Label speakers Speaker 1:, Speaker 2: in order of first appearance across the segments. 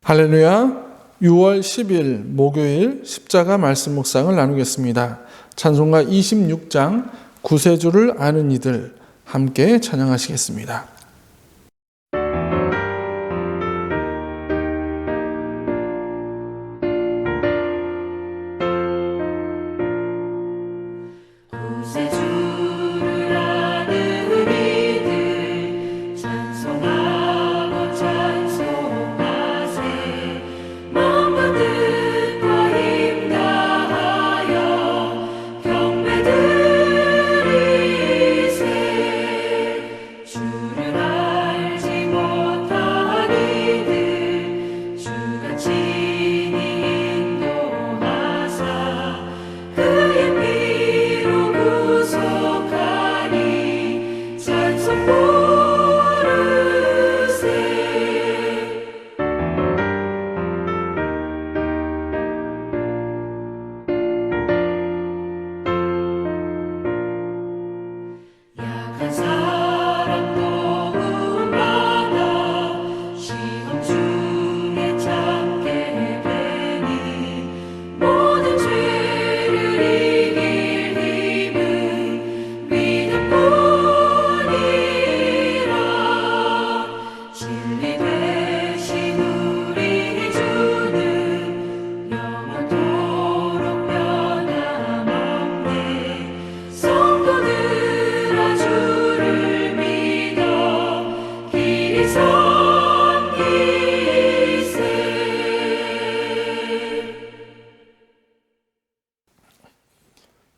Speaker 1: 할렐루야. 6월 10일 목요일 십자가 말씀 묵상을 나누겠습니다. 찬송가 26장 구세주를 아는 이들 함께 찬양하시겠습니다.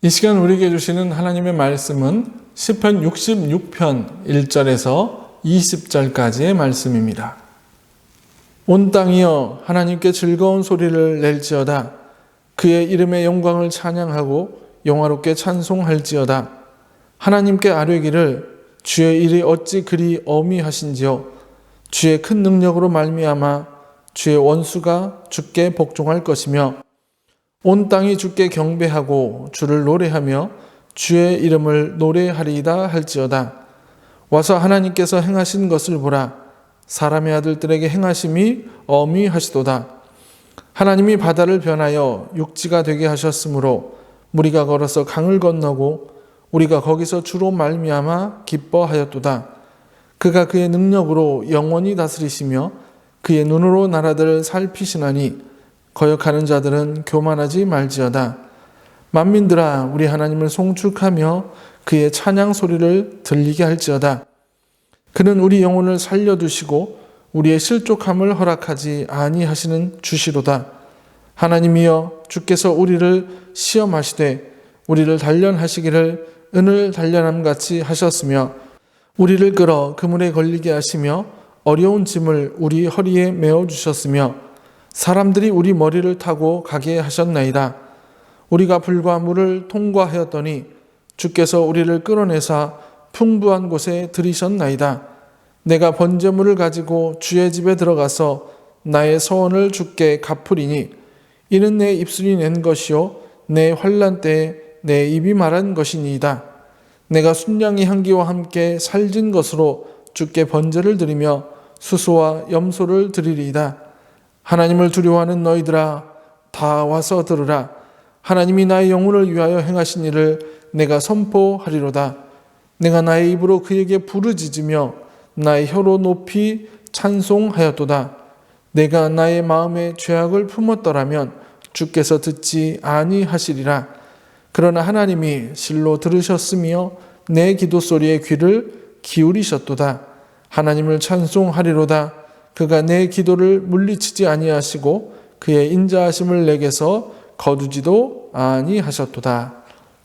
Speaker 1: 이 시간 우리에게 주시는 하나님의 말씀은 시편 66편 1절에서 20절까지의 말씀입니다. 온 땅이여 하나님께 즐거운 소리를 낼지어다. 그의 이름의 영광을 찬양하고 영화롭게 찬송할지어다. 하나님께 아뢰기를 주의 일이 어찌 그리 어미하신지요. 주의 큰 능력으로 말미암아 주의 원수가 주께 복종할 것이며 온 땅이 주께 경배하고 주를 노래하며 주의 이름을 노래하리이다 할지어다. 와서 하나님께서 행하신 것을 보라. 사람의 아들들에게 행하심이 어미하시도다. 하나님이 바다를 변하여 육지가 되게 하셨으므로 무리가 걸어서 강을 건너고 우리가 거기서 주로 말미암아 기뻐하였도다. 그가 그의 능력으로 영원히 다스리시며 그의 눈으로 나라들을 살피시나니 거역하는 자들은 교만하지 말지어다. 만민들아 우리 하나님을 송축하며 그의 찬양 소리를 들리게 할지어다. 그는 우리 영혼을 살려두시고 우리의 실족함을 허락하지 아니하시는 주시로다. 하나님이여 주께서 우리를 시험하시되 우리를 단련하시기를 은을 단련함같이 하셨으며 우리를 끌어 그물에 걸리게 하시며 어려운 짐을 우리 허리에 메어주셨으며 사람들이 우리 머리를 타고 가게 하셨나이다. 우리가 불과 물을 통과하였더니 주께서 우리를 끌어내사 풍부한 곳에 들이셨나이다. 내가 번제물을 가지고 주의 집에 들어가서 나의 서원을 주께 갚으리니 이는 내 입술이 낸 것이요 내 환난 때에 내 입이 말한 것이니이다. 내가 순양의 향기와 함께 살진 것으로 주께 번제를 드리며 수소와 염소를 드리리이다. 하나님을 두려워하는 너희들아 다 와서 들으라. 하나님이 나의 영혼을 위하여 행하신 일을 내가 선포하리로다. 내가 나의 입으로 그에게 부르짖으며 나의 혀로 높이 찬송하였도다. 내가 나의 마음에 죄악을 품었더라면 주께서 듣지 아니하시리라. 그러나 하나님이 실로 들으셨으며 내 기도 소리에 귀를 기울이셨도다. 하나님을 찬송하리로다. 그가 내 기도를 물리치지 아니하시고 그의 인자하심을 내게서 거두지도 아니하셨도다.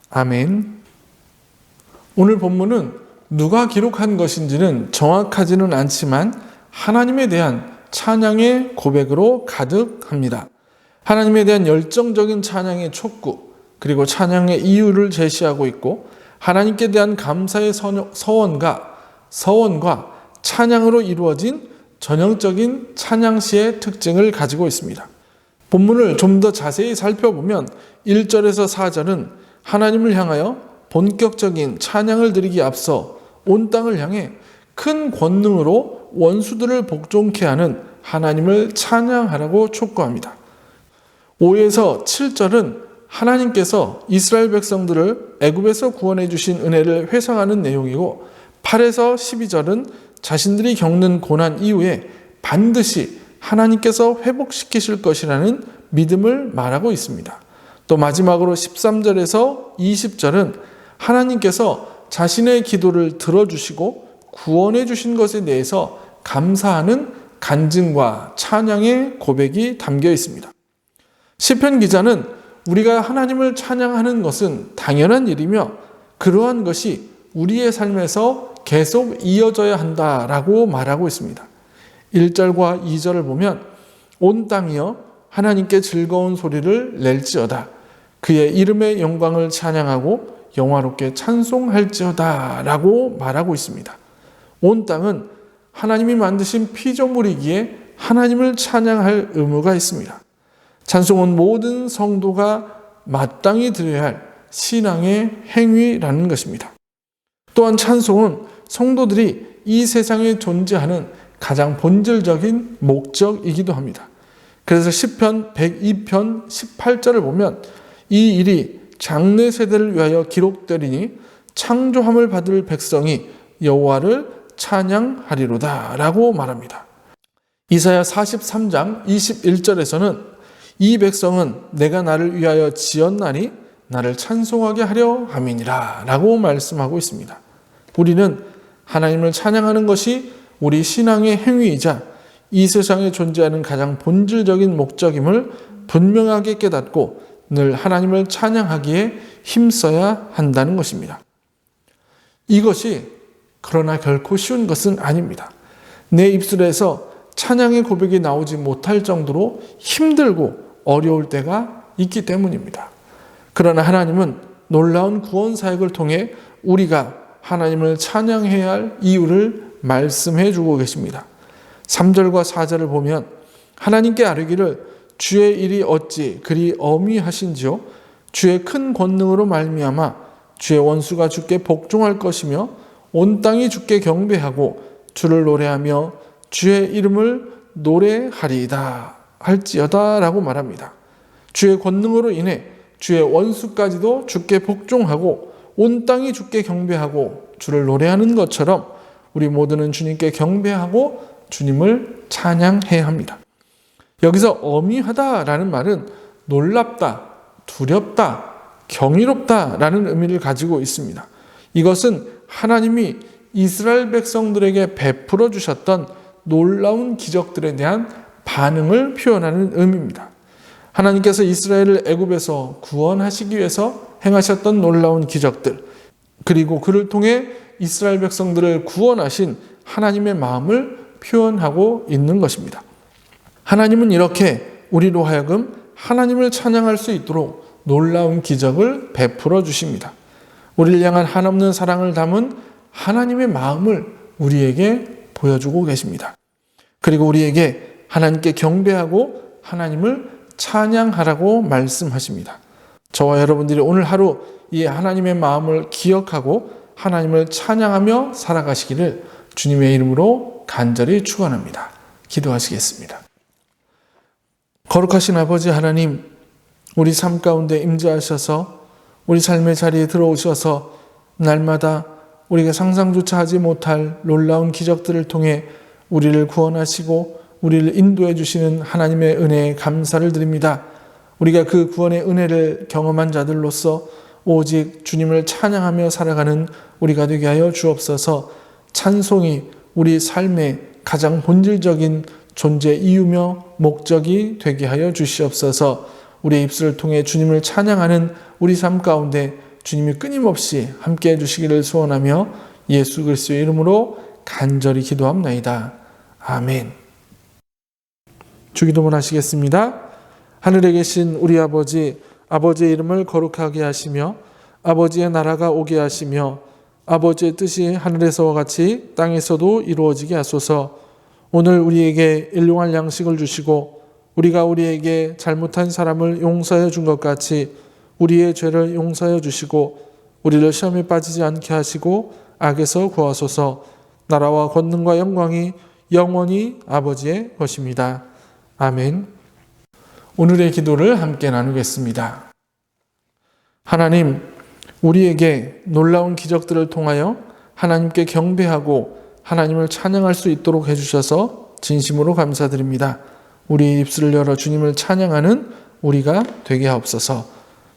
Speaker 1: 아멘. 오늘 본문은 누가 기록한 것인지는 정확하지는 않지만 하나님에 대한 찬양의 고백으로 가득합니다. 하나님에 대한 열정적인 찬양의 촉구, 그리고 찬양의 이유를 제시하고 있고 하나님께 대한 감사의 서원과 찬양으로 이루어진 전형적인 찬양시의 특징을 가지고 있습니다. 본문을 좀 더 자세히 살펴보면 1절에서 4절은 하나님을 향하여 본격적인 찬양을 드리기 앞서 온 땅을 향해 큰 권능으로 원수들을 복종케 하는 하나님을 찬양하라고 촉구합니다. 5에서 7절은 하나님께서 이스라엘 백성들을 애굽에서 구원해 주신 은혜를 회상하는 내용이고, 8에서 12절은 자신들이 겪는 고난 이후에 반드시 하나님께서 회복시키실 것이라는 믿음을 말하고 있습니다. 또 마지막으로 13절에서 20절은 하나님께서 자신의 기도를 들어주시고 구원해 주신 것에 대해서 감사하는 간증과 찬양의 고백이 담겨 있습니다. 시편 기자는 우리가 하나님을 찬양하는 것은 당연한 일이며 그러한 것이 우리의 삶에서 계속 이어져야 한다라고 말하고 있습니다. 1절과 2절을 보면 온 땅이여 하나님께 즐거운 소리를 낼지어다. 그의 이름의 영광을 찬양하고 영화롭게 찬송할지어다 라고 말하고 있습니다. 온 땅은 하나님이 만드신 피조물이기에 하나님을 찬양할 의무가 있습니다. 찬송은 모든 성도가 마땅히 드려야 할 신앙의 행위라는 것입니다. 또한 찬송은 성도들이 이 세상에 존재하는 가장 본질적인 목적이기도 합니다. 그래서 시편 102편 18절을 보면 이 일이 장래 세대를 위하여 기록되리니 창조함을 받을 백성이 여호와를 찬양하리로다 라고 말합니다. 이사야 43장 21절에서는 이 백성은 내가 나를 위하여 지었나니 나를 찬송하게 하려 함이니라 라고 말씀하고 있습니다. 우리는 하나님을 찬양하는 것이 우리 신앙의 행위이자 이 세상에 존재하는 가장 본질적인 목적임을 분명하게 깨닫고 늘 하나님을 찬양하기에 힘써야 한다는 것입니다. 이것이 그러나 결코 쉬운 것은 아닙니다. 내 입술에서 찬양의 고백이 나오지 못할 정도로 힘들고 어려울 때가 있기 때문입니다. 그러나 하나님은 놀라운 구원 사역을 통해 우리가 하나님을 찬양해야 할 이유를 말씀해 주고 계십니다. 3절과 4절을 보면 하나님께 아뢰기를 주의 일이 어찌 그리 어미하신지요? 주의 큰 권능으로 말미암아 주의 원수가 주께 복종할 것이며 온 땅이 주께 경배하고 주를 노래하며 주의 이름을 노래하리이다 할지어다 라고 말합니다. 주의 권능으로 인해 주의 원수까지도 주께 복종하고 온 땅이 주께 경배하고 주를 노래하는 것처럼 우리 모두는 주님께 경배하고 주님을 찬양해야 합니다. 여기서 어미하다라는 말은 놀랍다, 두렵다, 경이롭다라는 의미를 가지고 있습니다. 이것은 하나님이 이스라엘 백성들에게 베풀어 주셨던 놀라운 기적들에 대한 반응을 표현하는 의미입니다. 하나님께서 이스라엘을 애굽에서 구원하시기 위해서 행하셨던 놀라운 기적들, 그리고 그를 통해 이스라엘 백성들을 구원하신 하나님의 마음을 표현하고 있는 것입니다. 하나님은 이렇게 우리로 하여금 하나님을 찬양할 수 있도록 놀라운 기적을 베풀어 주십니다. 우리를 향한 한없는 사랑을 담은 하나님의 마음을 우리에게 보여주고 계십니다. 그리고 우리에게 하나님께 경배하고 하나님을 찬양하라고 말씀하십니다. 저와 여러분들이 오늘 하루 이 하나님의 마음을 기억하고 하나님을 찬양하며 살아가시기를 주님의 이름으로 간절히 축원합니다. 기도하시겠습니다. 거룩하신 아버지 하나님, 우리 삶 가운데 임재하셔서 우리 삶의 자리에 들어오셔서 날마다 우리가 상상조차 하지 못할 놀라운 기적들을 통해 우리를 구원하시고 우리를 인도해 주시는 하나님의 은혜에 감사를 드립니다. 우리가 그 구원의 은혜를 경험한 자들로서 오직 주님을 찬양하며 살아가는 우리가 되게 하여 주옵소서. 찬송이 우리 삶의 가장 본질적인 존재 이유며 목적이 되게 하여 주시옵소서. 우리의 입술을 통해 주님을 찬양하는 우리 삶 가운데 주님이 끊임없이 함께해 주시기를 소원하며 예수 그리스도의 이름으로 간절히 기도합나이다. 아멘. 주기도문 하시겠습니다. 하늘에 계신 우리 아버지, 아버지의 이름을 거룩하게 하시며 아버지의 나라가 오게 하시며 아버지의 뜻이 하늘에서와 같이 땅에서도 이루어지게 하소서. 오늘 우리에게 일용할 양식을 주시고 우리가 우리에게 잘못한 사람을 용서해 준 것 같이 우리의 죄를 용서해 주시고 우리를 시험에 빠지지 않게 하시고 악에서 구하소서. 나라와 권능과 영광이 영원히 아버지의 것입니다. 아멘. 오늘의 기도를 함께 나누겠습니다. 하나님, 우리에게 놀라운 기적들을 통하여 하나님께 경배하고 하나님을 찬양할 수 있도록 해주셔서 진심으로 감사드립니다. 우리 입술을 열어 주님을 찬양하는 우리가 되게 하옵소서.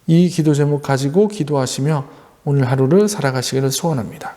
Speaker 1: 이 기도 제목 가지고 기도하시며 오늘 하루를 살아가시기를 소원합니다.